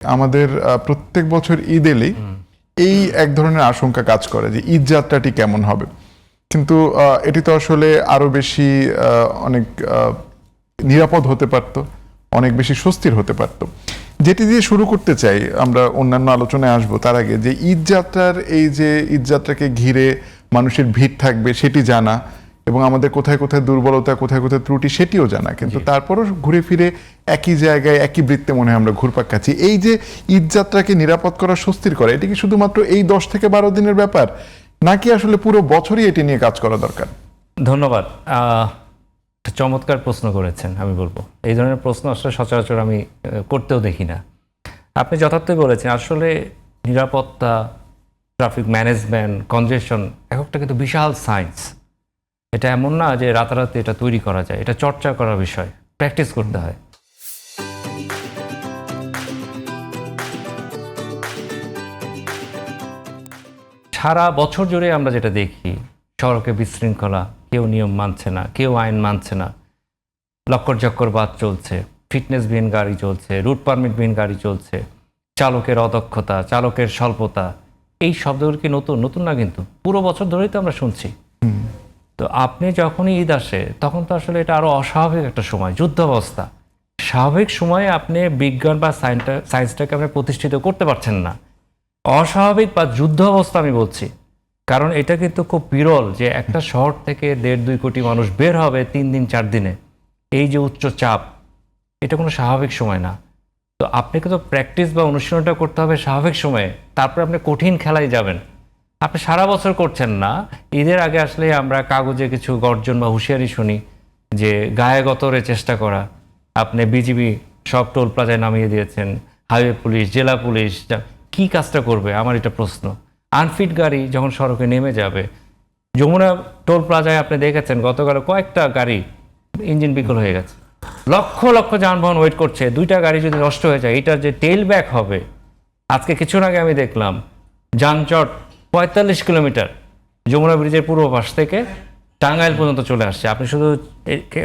আমাদের প্রত্যেক বছর ঈদ এলেই এই এক ধরনের আশঙ্কা কাজ করে যে ঈদ যাত্রাটি কেমন হবে, কিন্তু এটি তো আসলে আরো বেশি অনেক নিরাপদ হতে পারত, অনেক বেশি স্বস্তির হতে পারত। যেটি দিয়ে শুরু করতে চাই, আমরা অন্যান্য আলোচনায় আসবো তার আগে, যে ঈদ যাত্রার এই যে ঈদ যাত্রাকে ঘিরে মানুষের ভিড় থাকবে সেটি জানা, এবং আমাদের কোথায় কোথায় দুর্বলতা, কোথায় কোথায় ত্রুটি সেটিও জানা, কিন্তু তারপরও ঘুরে ফিরে একই জায়গায় একই বৃত্তে মনে হয় আমরা ঘুরপাক খাচ্ছি। এই যে ঈদ যাত্রাকে নিরাপদ করা, স্বস্তির করা, এটি কি শুধুমাত্র এই 10 থেকে 12 দিনের ব্যাপার, নাকি আসলে পুরো বছরই এটি নিয়ে কাজ করা দরকার? ধন্যবাদ। চমৎকার প্রশ্ন করেছেন। আমি বলবো এই ধরনের প্রশ্ন আসলে সচরাচর আমি করতেও দেখি না। আপনি যথার্থই বলেছেন, আসলে নিরাপত্তা, ট্রাফিক ম্যানেজমেন্ট, কনজেশন একটা কিন্তু বিশাল সায়েন্স। এটা এমন না যে রাতারাতি এটা তৈরি করা যায়, এটা চর্চা করার বিষয়, প্র্যাকটিস করতে হয়। সারা বছর জুড়ে আমরা যেটা দেখি, সড়কে বিশৃঙ্খলা, কেউ নিয়ম মানছে না, কেউ আইন মানছে না, লক্কর চক্কর বাদ চলছে, ফিটনেসবিহীন গাড়ি চলছে, রুট পারমিটবিহীন গাড়ি চলছে, চালকের অদক্ষতা, চালকের স্বল্পতা, এই শব্দগুলো কি নতুন? নতুন না, কিন্তু পুরো বছর ধরেই তো আমরা শুনছি। তো আপনি যখনই ঈদ আসে তখন তো আসলে এটা আরো অস্বাভাবিক একটা সময়, যুদ্ধ অবস্থা। স্বাভাবিক সময়ে আপনি বিজ্ঞান বা সায়েন্সটাকে আপনি প্রতিষ্ঠিত করতে পারছেন না, অস্বাভাবিক বা যুদ্ধ অবস্থা আমি বলছি। কারণ এটা কিন্তু খুব বিরল যে একটা শহর থেকে 1.5-2 কোটি মানুষ বের হবে 3 দিন 4 দিনে, এই যে উচ্চ চাপ, এটা কোনো স্বাভাবিক সময় না। তো আপনাকে তো প্র্যাকটিস বা অনুশীলনটা করতে হবে স্বাভাবিক সময়ে, তারপর আপনি কঠিন খেলায় যাবেন। আপনি সারা বছর করছেন না, ঈদের আগে আসলে আমরা কাগজে কিছু গর্জন বা হুঁশিয়ারি শুনি যে গায়ে গতরে চেষ্টা করা। আপনি বিজিবি সব টোল প্লাজায় নামিয়ে দিয়েছেন, হাইওয়ে পুলিশ, জেলা পুলিশ, কি কাজটা করবে আমার এটা প্রশ্ন। আনফিট গাড়ি যখন সড়কে নেমে যাবে, যমুনা টোল প্লাজায় আপনি দেখেছেন গতকাল কয়েকটা গাড়ি ইঞ্জিন বিকল হয়ে গেছে, লক্ষ লক্ষ যানবাহন ওয়েট করছে। 2টা গাড়ি যদি নষ্ট হয়ে যায়, এটার যে টেল ব্যাক হবে। আজকে কিছুক্ষণ আগে আমি দেখলাম যানজট 45 কিলোমিটার যমুনা ব্রিজের পূর্ব পাশ থেকে টাঙ্গাইল পর্যন্ত চলে আসছে। আপনি শুধু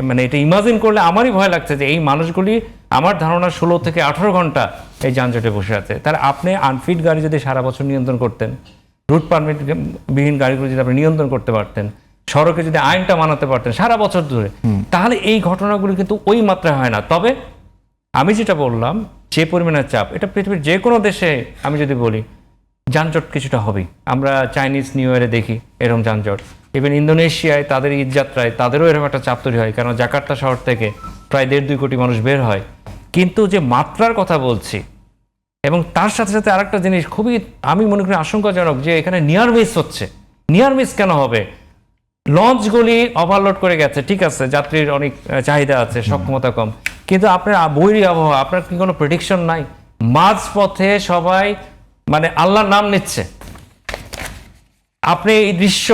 মানে এটা ইমাজিন করলে আমারই ভয় লাগছে যে এই মানুষগুলি আমার ধারণা 16 থেকে 18 ঘন্টা এই যানজটে বসে আছে। তাহলে আপনি আনফিট গাড়ি যদি সারা বছর নিয়ন্ত্রণ করতেন, রুট পারমিট বিহীন গাড়িগুলো যদি আপনি নিয়ন্ত্রণ করতে পারতেন, সড়কে যদি আইনটা মানাতে পারতেন সারা বছর ধরে, তাহলে এই ঘটনাগুলো কিন্তু ওই মাত্রায় হয় না। তবে আমি যেটা বললাম, যে পরিমাণের চাপ, এটা পৃথিবীর যে কোনো দেশে আমি যদি বলি যানজট কিছুটা হবেই। আমরা চাইনিজ নিউ ইয়ারে দেখি এরকম যানজট, ইভেন ইন্দোনেশিয়ায় তাদের ঈদ যাত্রায় তাদেরও এরকম একটা চাপ তৈরি হয়, কারণ জাকার্তা শহর থেকে প্রায় 1.5-2 কোটি মানুষ বের হয়। কিন্তু যে মাত্রার কথা বলছি, এবং তার সাথে সাথে আরেকটা জিনিস খুবই আমি মনে করি আশঙ্কাজনক, যে এখানে নিয়ার মিস হচ্ছে। নিয়ার মিস কেন হবে? লঞ্চগুলি ওভারলোড করে গেছে, ঠিক আছে, যাত্রীর অনেক চাহিদা আছে, সক্ষমতা কম, কিন্তু আপনার বৈরী আবহাওয়া, আপনার কি কোনো প্রেডিকশন নাই? মাঝ পথে সবাই মানে আল্লাহর নাম নিচ্ছে। আপনি এই দৃশ্য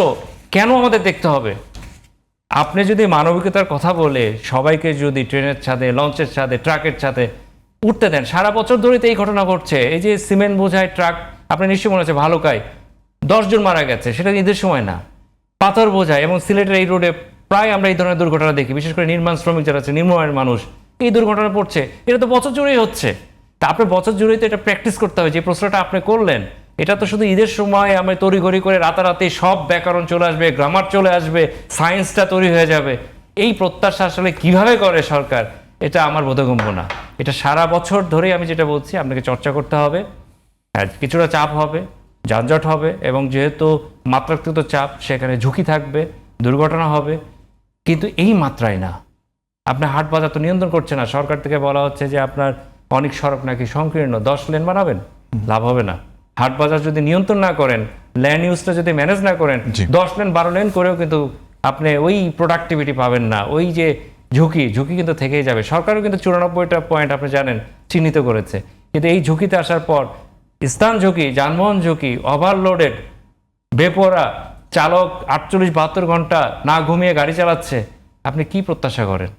কেন আমাদের দেখতে হবে? আপনি যদি মানবিকতার কথা বলে সবাইকে যদি ট্রেনের ছাদে, লঞ্চের ছাদে, ট্রাকের ছাদে উঠতে দেন, সারা বছর ধরে তো এই ঘটনা ঘটছে। এই যে সিমেন্ট বোঝায় ট্রাক, আপনি নিশ্চয়ই মনে হচ্ছে ভালুকায় 10 জন মারা গেছে, সেটা ঈদের সময় না। পাথর বোঝায়, এবং সিলেটের এই রোডে প্রায় আমরা এই ধরনের দুর্ঘটনা দেখি, বিশেষ করে নির্মাণ শ্রমিক যারা আছে, নির্মাণের মানুষ, এই দুর্ঘটনা পড়ছে। এটা তো বছর জুড়েই হচ্ছে। তা আপনার বছর জুড়েই তো এটা প্র্যাকটিস করতে হবে। যে প্রশ্নটা আপনি করলেন, এটা তো শুধু ঈদের সময় আমি তড়িঘড়ি করে রাতারাতি সব ব্যাকরণ চলে আসবে, গ্রামার চলে আসবে, সায়েন্সটা তৈরি হয়ে যাবে, এই প্রত্যাশা আসলে কিভাবে করে সরকার, এটা আমার বোধগম্য না। এটা সারা বছর ধরেই আমি যেটা বলছি, আপনাকে চর্চা করতে হবে। হ্যাঁ, কিছুটা চাপ হবে, যানজট হবে, এবং যেহেতু মাত্রাতিরিক্ত চাপ, সেখানে ঝুঁকি থাকবে, দুর্ঘটনা হবে, কিন্তু এই মাত্রায় না। আপনার হাট বাজার তো নিয়ন্ত্রণ করছে না। সরকার থেকে বলা হচ্ছে যে আপনার অনেক সড়ক নাকি সংকীর্ণ, 10 লেন বানাবেন, লাভ হবে না। হাট বাজার যদি নিয়ন্ত্রণ না করেন, ল্যান্ড ইউজটা যদি ম্যানেজ না করেন, 10 লেন 12 লেন করেও কিন্তু আপনি ওই প্রোডাক্টিভিটি পাবেন না। ওই যে ঝুঁকি কিন্তু থেকেই যাবে। সরকারও কিন্তু 94টা পয়েন্ট আপনি জানেন চিহ্নিত করেছে, কিন্তু এই ঝুঁকিতে আসার পর স্থান ঝুঁকি, যানবাহন ঝুঁকি, ওভারলোডেড, বেপরা চালক 48-72 ঘন্টা না ঘুমিয়ে গাড়ি চালাচ্ছে, আপনি কি প্রত্যাশা করেন?